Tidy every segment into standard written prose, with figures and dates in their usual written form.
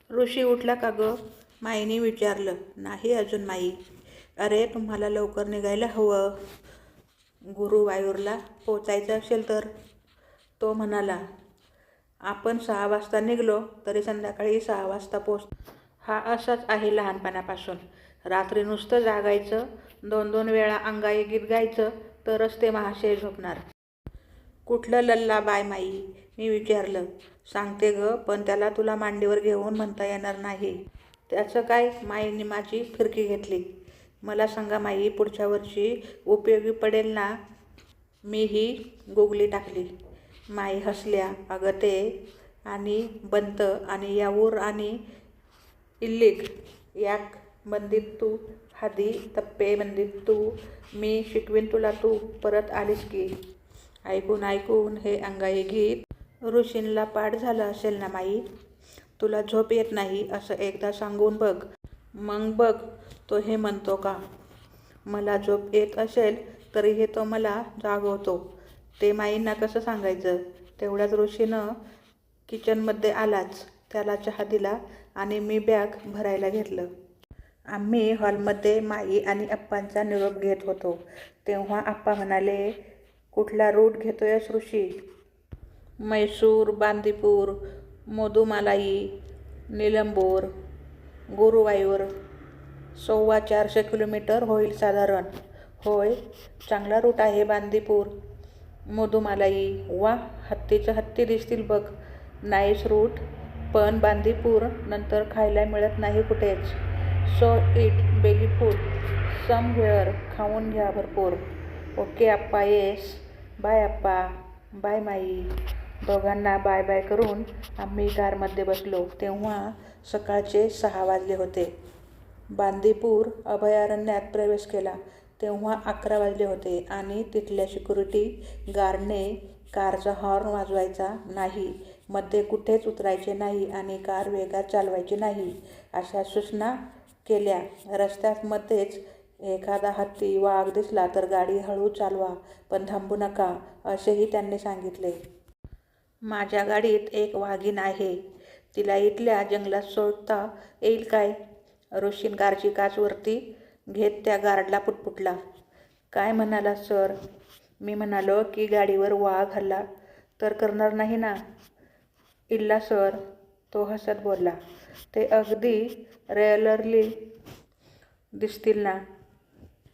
ऋषी उठला का गं? माईने विचारलं. नाही अजून माई. अरे तुम्हाला लवकर निघायला हवं. गुरुवायूरला पोचायचं असेल तर. तो म्हणाला. आपण 6 वाजता निघलो तरी संध्याकाळी 6 वाजता हा असाच आहे लहानपणापासून. रात्री नुसतं जागायचं, 2-2 वेळा अंगाई गीत गायचं तरच ते महाशय झोपणार. कुठलं लल्ला बाय माई? मी विचारलं. सांगते ग, पण त्याला तुला मांडीवर घेऊन म्हणता येणार नाही. त्याचं काय? माईने माझी फिरकी घेतली. मला सांगा माई, पुढच्या वर्षी उपयोगी पडेल ना? मी ही गुगली टाकली. माई हसल्या. अगं ते आणि बंत आणि याऊर आणि इल्लिक याक बंदित्तू हादी तप्पे बंदित्तू मी शिकवीन तुला, तू परत आलीस की. ऐकून ऐकून हे अंगाई गीत ऋषींला पाठ झालं असेल ना माई. तुला झोप येत नाही असं एकदा सांगून बघ, मग बघ तो हे म्हणतो का. मला झोप येत असेल तरीही तो मला जागवतो. ते माईंना कसं सांगायचं. तेवढ्यात ऋषीनं किचनमध्ये आलाच. त्याला चहा दिला आणि मी बॅग भरायला घेतलं. आम्ही हॉलमध्ये माई आणि अप्पांचा निरोप घेत होतो. तेव्हा आप्पा म्हणाले, कुठला रूट घेतोयस ऋषी? मैसूर, बांदीपूर, मोदुमालाई, निलंबूर, गुरुवायूर. 450 किलोमीटर होईल साधारण. होय, चांगला रूट आहे. बांदीपूर, मोदुमालाई. वा, हत्तीचं हत्ती दिसतील बघ. Nice route. पण बांदीपूर नंतर खायला मिळत नाही कुठेच. So eat belly food somewhere. खाऊन घ्या भरपूर. ओके आप्पा. येस. बाय आप्पा. बाय माई. दोघांना बाय बाय करून आम्ही कारमध्ये बसलो. तेव्हा सकाळचे 6 वाजले होते. बांदीपूर अभयारण्यात प्रवेश केला तेव्हा 11 वाजले होते आणि तिथल्या सिक्युरिटी गार्डने कारचा हॉर्न वाजवायचा नाही, मध्ये कुठेच उतरायचे नाही आणि कार वेगात चालवायची नाही अशा सूचना केल्या. रस्त्यात मध्येच एखादा हत्ती, वाघ दिसला तर गाडी हळू चालवा, पण थांबू नका असेही त्यांनी सांगितले. माझ्या गाडीत एक वाघीण आहे. तिला इथल्या जंगलात सोडता येईल काय? ऋषीन कारची काच वरती घेत त्या गार्डला पुटपुटला. काय म्हणाला सर? मी म्हणालो की गाडीवर वाघ हल्ला तर करणार नाही ना? इल्ला सर, तो हसत बोलला. ते अगदी रेअरली दिसतील ना.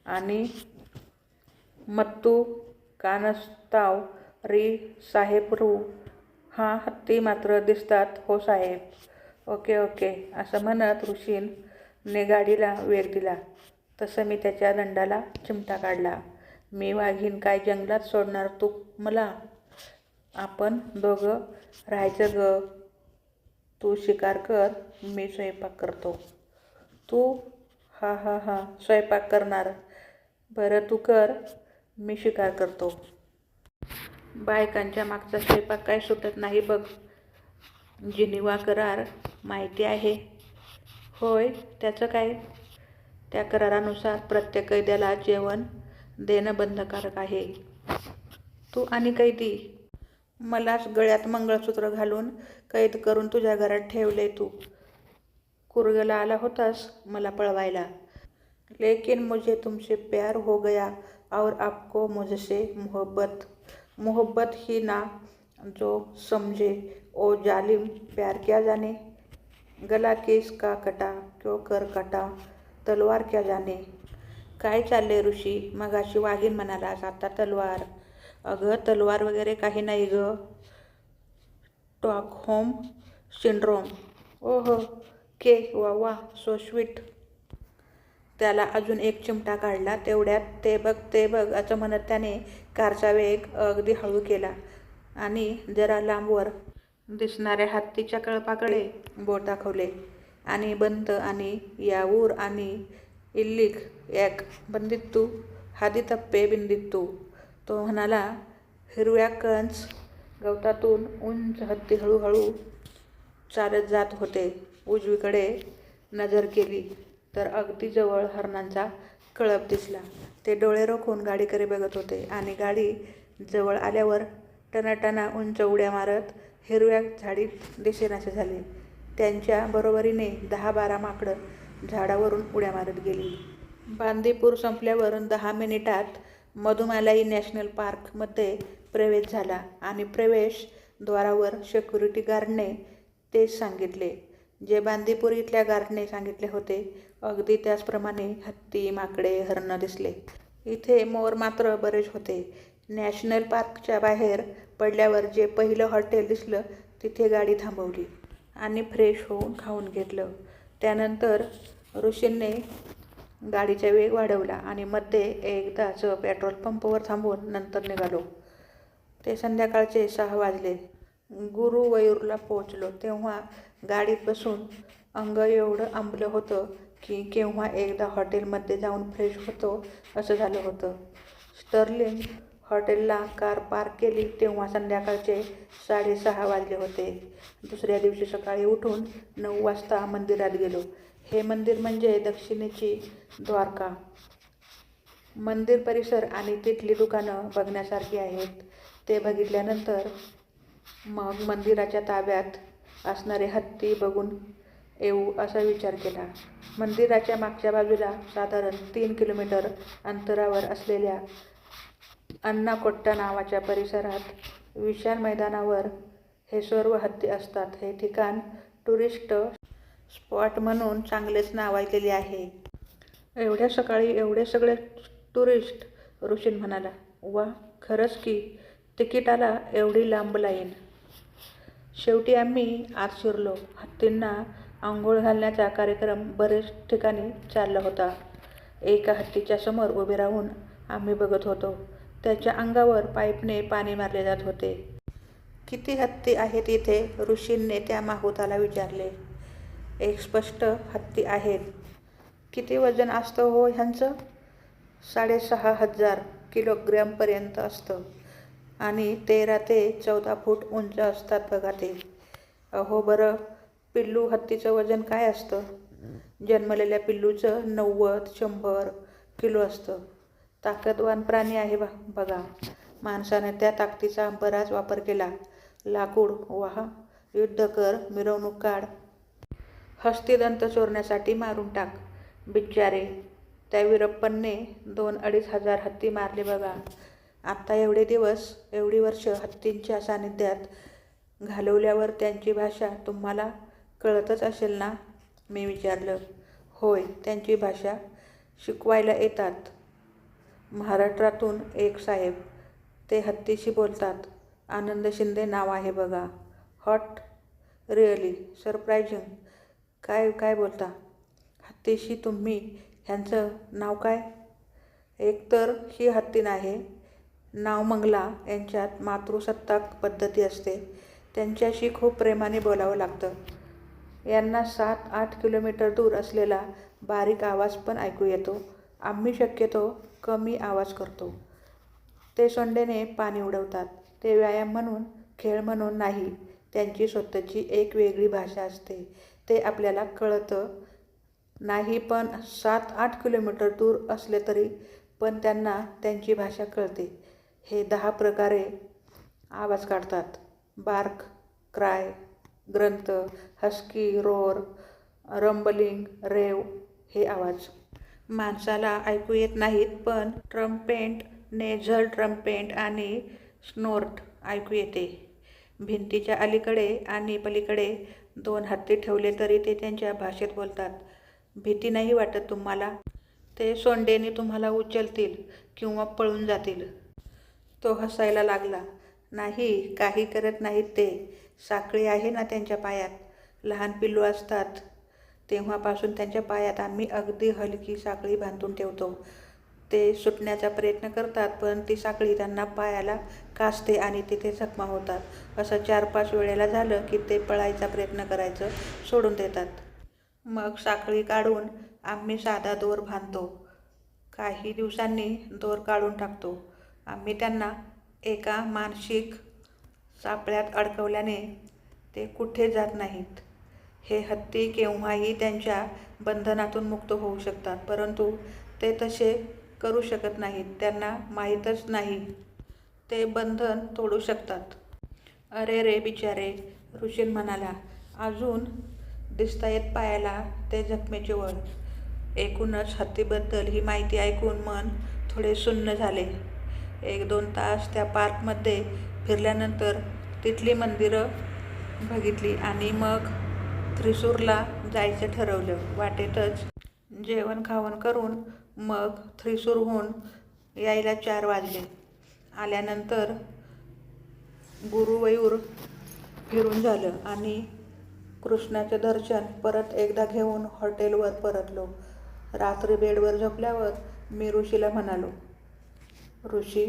आणि मत्तू कानस्ताव री साहेबरू. हा, हत्ती मात्र दिसतात हो साहेब. ओके ओके असं म्हणत ऋषीने गाडीला वेग दिला. तसं मी त्याच्या दंडाला चिमटा काढला. मी वाघीण काय जंगलात सोडणार तू मला? आपण दोघं राहायचं ग. तू शिकार कर, मी स्वयंपाक करतो. तू? हा हा हा, स्वयंपाक करणार? बरं तू कर, मी शिकार करतो. बायकांच्या मागचा स्वयंपाक काय सुटत नाही बघ. जिनिव्हा करार माहिती आहे? होय, त्याचं काय? त्या करारानुसार प्रत्येक कैद्याला जेवण देणं बंधनकारक आहे. तू आणि कैदी? मलाच गळ्यात मंगळसूत्र घालून कैद करून तुझ्या घरात ठेवले. तू कुर्गला आला होतास मला पळवायला. लेकिन मुझे तुमसे प्यार हो गया और आपको मुझसे मोहब्बत. मोहब्बत ही ना जो समझे ओ जालिम प्यार क्या जाने. गला किसका कटा क्यों कर कटा, तलवार क्या जाने. काय चाललंय ऋषी? मगाशी वाघीण म्हणालास, आता तलवार. अगं तलवार वगैरे काही नाही ग. Stockholm syndrome. ओह के, वा वा, सो स्वीट. त्याला अजून एक चिमटा काढला. तेवढ्यात ते बघ ते बघ असं म्हणत त्याने कारचा वेग अगदी हळू केला आणि जरा लांबवर दिसणाऱ्या हत्तीच्या कळपाकडे बोट दाखवले. आणि बंत आणि याऊर आणि इल्लिक याक बंदित्तू हादी तप्पे बिंदित्तू. तो म्हणाला. हिरव्या कंच गवतातून उंच हत्ती हळूहळू चालत जात होते. उजवीकडे नजर केली तर अगदी जवळ हरणांचा कळप दिसला. ते डोळे रोखून गाडीकडे बघत होते आणि गाडी जवळ आल्यावर टनाटना उंच उड्या मारत हिरव्या झाडीत दिसेनासे झाले. त्यांच्या बरोबरीने 10-12 माकडं झाडावरून उड्या मारत गेली. बांदीपूर संपल्यावर 10 मिनिटात मधुमालाई नॅशनल पार्कमध्ये प्रवेश झाला आणि प्रवेश द्वारावर सिक्युरिटी गार्डने तेच सांगितले जे बांदीपूर इथल्या गार्डने सांगितले होते. अगदी त्याचप्रमाणे हत्ती, माकडे, हरणं दिसले. इथे मोर मात्र बरेच होते. नॅशनल पार्कच्या बाहेर पडल्यावर जे पहिलं हॉटेल दिसलं तिथे गाडी थांबवली आणि फ्रेश होऊन खाऊन घेतलं. त्यानंतर ऋषींनी गाडीचा वेग वाढवला आणि मध्ये एकदाच पेट्रोल पंपवर थांबून नंतर निघालो. ते संध्याकाळचे 6 वाजले. गुरुवायूरला पोहोचलो तेव्हा गाडीत बसून अंग एवढं आंबलं होतं की केव्हा एकदा हॉटेलमध्ये जाऊन फ्रेश होतो असं झालं होतं. स्टर्लिंग हॉटेलला कार पार्क केली तेव्हा संध्याकाळचे 6:30 वाजले होते. दुसऱ्या दिवशी सकाळी उठून 9 वाजता मंदिरात गेलो. हे मंदिर म्हणजे दक्षिणेची द्वारका. मंदिर परिसर आणि तिथली दुकानं बघण्यासारखी आहेत. ते बघितल्यानंतर मग मंदिराच्या ताब्यात असणारे हत्ती बघून येऊ असा विचार केला. मंदिराच्या मागच्या बाजूला साधारण 3 किलोमीटर अंतरावर असलेल्या अन्नाकोट्टा नावाच्या परिसरात विशाल मैदानावर हे सर्व हत्ती असतात. हे ठिकाण टुरिस्ट स्पॉट म्हणून चांगलेच नावाजलेले आहे. एवढ्या सकाळी एवढे सगळे टुरिस्ट? ऋषीन म्हणाला. वा, खरंच की, तिकिटाला एवढी लांब लाईन. शेवटी आम्ही आत शिरलो. हत्तींना आंघोळ घालण्याचा कार्यक्रम बरेच ठिकाणी चालला होता. एका हत्तीच्या समोर उभे राहून आम्ही बघत होतो. त्याच्या अंगावर पाईपने पाणी मारले जात होते. किती हत्ती आहेत इथे? ऋषींनी त्या माहुताला विचारले. एक स्पष्ट हत्ती आहेत. किती वजन असतं हो ह्यांचं? 6,500 किलोग्रॅमपर्यंत असतं आणि 13 ते 14 फूट उंच असतात बघा ते. अहो बरं, पिल्लू हत्तीचं वजन काय असतं? जन्मलेल्या पिल्लूचं 90-100 किलो असतं. ताकदवान प्राणी आहे बघा. माणसाने त्या ताकदीचा बराच वापर केला. लाकूड वाह, युद्ध कर, मिरवणूक काढ, हस्तिदंत चोरण्यासाठी मारून टाक. बिचारे, त्या वीरप्पनने 2-2.5 हजार हत्ती मारले बघा. आत्ता एवढे दिवस, एवढी वर्ष हत्तींच्या सानिध्यात घालवल्यावर त्यांची भाषा तुम्हाला कळतच असेल ना? मी विचारलं. होय, त्यांची भाषा शिकवायला येतात. महाराष्ट्रातून एक साहेब, ते हत्तीशी बोलतात. आनंद शिंदे नाव आहे बघा. Hot, really surprising. काय बोलता? हत्तीशी तुम्ही? ह्यांचं नाव काय? एकतर ही हत्तीन आहे, नाव मंगला. यांच्यात मातृसत्ताक पद्धती असते. त्यांच्याशी खूप प्रेमाने बोलावं लागतं. यांना 7-8 किलोमीटर दूर असलेला बारीक आवाज पण ऐकू येतो. आम्ही शक्यतो कमी आवाज करतो. ते सोंडेने पाणी उडवतात. ते व्यायाम म्हणून, खेळ म्हणून नाही. त्यांची स्वतःची एक वेगळी भाषा असते. ते आपल्याला कळतं नाही पण 7-8 किलोमीटर दूर असले तरी पण त्यांना त्यांची भाषा कळते. हे 10 प्रकारे आवाज काढतात. बार्क, क्राय, ग्रंथ, हस्की, रोअर, रंबलिंग, रेव. हे आवाज माणसाला ऐकू येत नाहीत पण ट्रम्पेट, नेझल ट्रम्पेट आणि स्नोर्ट ऐकू येते. भिंतीच्या अलीकडे आणि पलीकडे 2 हत्ती ठेवले तरी ते त्यांच्या भाषेत बोलतात. भीती नाही वाटत तुम्हाला? ते सोंडेने तुम्हाला उचलतील किंवा पळून जातील. तो हसायला लागला. नाही, काही करत नाहीत ते. साखळी आहे ना त्यांच्या पायात. लहान पिल्लू असतात तेव्हापासून त्यांच्या पायात आम्ही अगदी हलकी साखळी बांधून ठेवतो. ते सुटण्याचा प्रयत्न करतात पण ती साखळी त्यांना पायाला कासते आणि तिथे जखमा होतात. असं 4-5 वेळेला झालं की ते पळायचा प्रयत्न करायचं सोडून देतात. मग साखळी काढून आम्ही साधा दोर बांधतो. काही दिवसांनी दोर काढून टाकतो. आम्ही त्यांना एका मानसिक सापळ्यात अडकवल्याने ते कुठे जात नाहीत. हे हत्ती केव्हाही त्यांच्या बंधनातून मुक्त होऊ शकतात परंतु ते तसे करू शकत नाहीत. त्यांना माहीतच नाही ते बंधन तोडू शकतात. अरे रे बिचारे, ऋषीन म्हणाला. अजून दिसतायत पायाला ते जखमेचे वळ. एकूणच हत्तीबद्दल ही माहिती ऐकून मन थोडे सुन्न झाले. 1-2 तास त्या पार्कमध्ये फिरल्यानंतर तिथली मंदिरं बघितली आणि मग थ्रिसूरला जायचं ठरवलं. वाटेतच जेवण खावण करून मग थ्रिसूरहून यायला 4 वाजले. आल्यानंतर गुरुवायूर फिरून झालं आणि कृष्णाचं दर्शन परत एकदा घेऊन हॉटेलवर परतलो. रात्री बेडवर झोपल्यावर मी ऋषीला म्हणालो, ऋषी,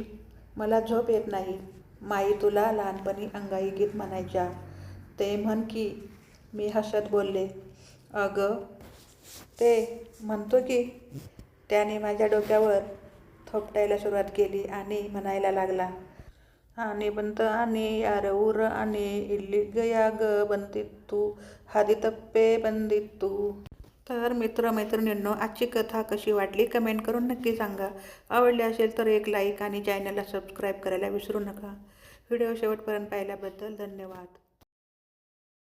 मला झोप येत नाही. माई तुला लहानपणी अंगाई गीत म्हणायच्या, ते म्हण की. मी हसत बोलले, अगं ते म्हणतो की. त्याने माझ्या डोक्यावर थोपटायला सुरुवात केली आणि म्हणायला लागला, आणि बंत आणि यार उर आणि इल्ली गया ग बंदित्तू हादितप्पे बंदित्तू. तर मित्रमैत्रिणींनो, आजची कथा कशी वाटली कमेंट करून नक्की सांगा. आवडली असेल तर एक लाईक आणि चॅनलला सबस्क्राईब करायला विसरू नका. व्हिडिओ शेवटपर्यंत पाहिल्याबद्दल धन्यवाद.